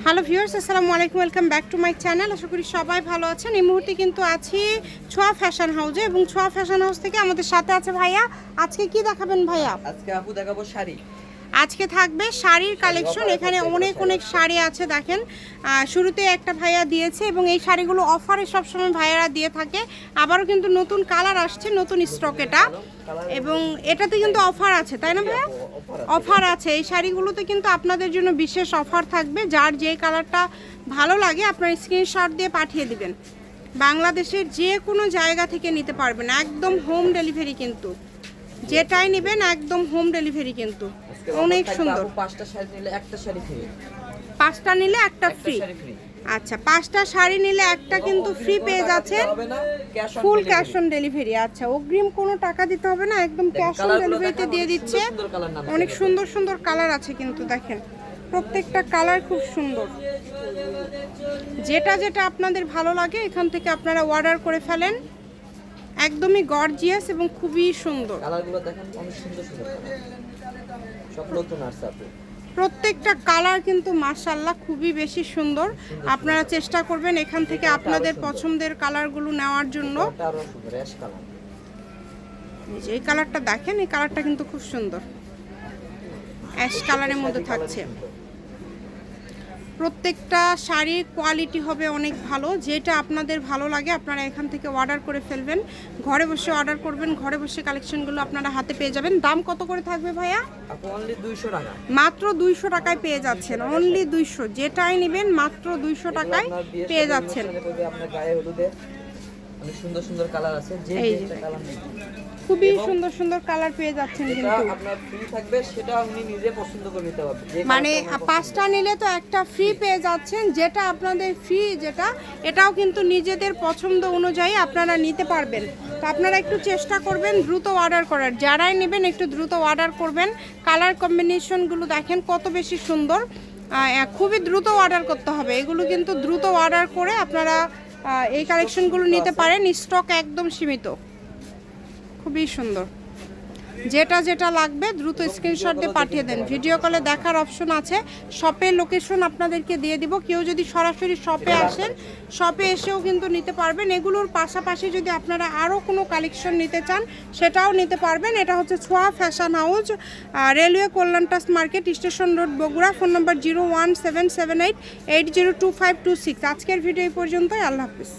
Hello viewers, আসসালামু আলাইকুম, welcome back to my channel. আশা করি সবাই ভালো আছেন। এই মুহূর্তে কিন্তু আছি ছোঁয়া ফ্যাশন হাউসে এবং ছোঁয়া ফ্যাশন হাউস থেকে আমাদের সাথে আছে ভাইয়া। আজকে কি দেখাবেন ভাইয়া? আজকে আপু দেখাবো শাড়ি। আজকে থাকবে শাড়ির কালেকশন। এখানে অনেক শাড়ি আছে দেখেন। শুরুতে একটা ভাইয়া দিয়েছে এবং এই শাড়িগুলো অফারে সবসময় ভাইয়ারা দিয়ে থাকে। আবারও কিন্তু নতুন কালার আসছে, নতুন স্টক এটা, এবং এটাতে কিন্তু অফার আছে, তাই না ভাইয়া? অফার আছে এই শাড়িগুলোতে, কিন্তু আপনাদের জন্য বিশেষ অফার থাকবে। যার যে কালারটা ভালো লাগে আপনার স্ক্রিনশট দিয়ে পাঠিয়ে দিবেন। বাংলাদেশের যে কোনো জায়গা থেকে নিতে পারবেন, একদম হোম ডেলিভারি, কিন্তু যেটাই নেবেন একদম হোম ডেলিভারি। কিন্তু অনেক সুন্দর। 5টা শাড়ি নিলে একটা শাড়ি ফ্রি। 5টা নিলে একটা ফ্রি। আচ্ছা, 5টা শাড়ি নিলে একটা কিন্তু ফ্রি পেয়ে যাচ্ছেন, ফুল ক্যাশ অন ডেলিভারি। আচ্ছা, অগ্রিম কোনো টাকা দিতে হবে না, একদম ক্যাশ অন ডেলিভারিতে দিয়ে দিচ্ছে। অনেক সুন্দর সুন্দর কালার আছে কিন্তু দেখেন, প্রত্যেকটা কালার খুব সুন্দর। যেটা যেটা আপনাদের ভালো লাগে এখান থেকে আপনারা অর্ডার করে ফেলেন। একদমই গর্জিয়াস এবং খুবই সুন্দর। কালারগুলো দেখেন, অনেক সুন্দর সুন্দর কালার, সব নতুন আসছে আপু। প্রত্যেকটা কালার কিন্তু মাশাআল্লাহ খুবই বেশি সুন্দর। আপনারা চেষ্টা করবেন এখান থেকে আপনাদের পছন্দের কালারগুলো নেওয়ার জন্য। এই কালারটা দেখেন, এই কালারটা কিন্তু খুব সুন্দর, অ্যাশ কালারের মধ্যে থাকছে। প্রত্যেকটা শাড়ির কোয়ালিটি হবে অনেক ভালো। যেটা আপনাদের ভালো লাগে আপনারা এখান থেকে অর্ডার করে ফেলবেন। ঘরে বসে অর্ডার করবেন, ঘরে বসে কালেকশনগুলো আপনারা হাতে পেয়ে যাবেন। দাম কত করে থাকবে ভাইয়া? অনলি 200 টাকা। মাত্র 200 টাকায় পেয়ে যাচ্ছেন, অনলি 200। যেটাই নেবেন মাত্র 200 টাকায় পেয়ে যাচ্ছেন। আপনার গায়ে হলুদে অনেক সুন্দর সুন্দর কালার আছে, যে যেটা কালার নেবেন খুবই সুন্দর সুন্দর কালার পেয়ে যাচ্ছেন। কিন্তু আপনার ফ্রি থাকবে, সেটা আপনি নিজে পছন্দ করে নিতে পারবেন। মানে 5টা নিলে তো একটা ফ্রি পেয়ে যাচ্ছেন। যেটা আপনাদের ফ্রি, যেটা এটাও কিন্তু নিজেদের পছন্দ অনুযায়ী আপনারা নিতে পারবেন। তো আপনারা একটু চেষ্টা করবেন দ্রুত অর্ডার করার। যারাই নেবেন একটু দ্রুত অর্ডার করবেন। কালার কম্বিনেশনগুলো দেখেন কত বেশি সুন্দর। খুবই দ্রুত অর্ডার করতে হবে এগুলো, কিন্তু দ্রুত অর্ডার করে আপনারা এই কালেকশনগুলো নিতে পারেন। স্টক একদম সীমিত, খুবই সুন্দর। যেটা যেটা লাগবে দ্রুত স্ক্রিনশট দিয়ে পাঠিয়ে দেন। ভিডিও কলে দেখার অপশন আছে, শপের লোকেশন আপনাদেরকে দিয়ে দিব। কেউ যদি সরাসরি শপে আসেন, শপে এসেও কিন্তু নিতে পারবেন। এগুলোর পাশাপাশি যদি আপনারা আরও কোনো কালেকশন নিতে চান সেটাও নিতে পারবেন। এটা হচ্ছে ছোঁয়া ফ্যাশন হাউস, রেলওয়ে কল্যাণটাস market, station road, Bogura. Phone number 01778802526। আজকের ভিডিও এই পর্যন্তই। আল্লাহ হাফিজ।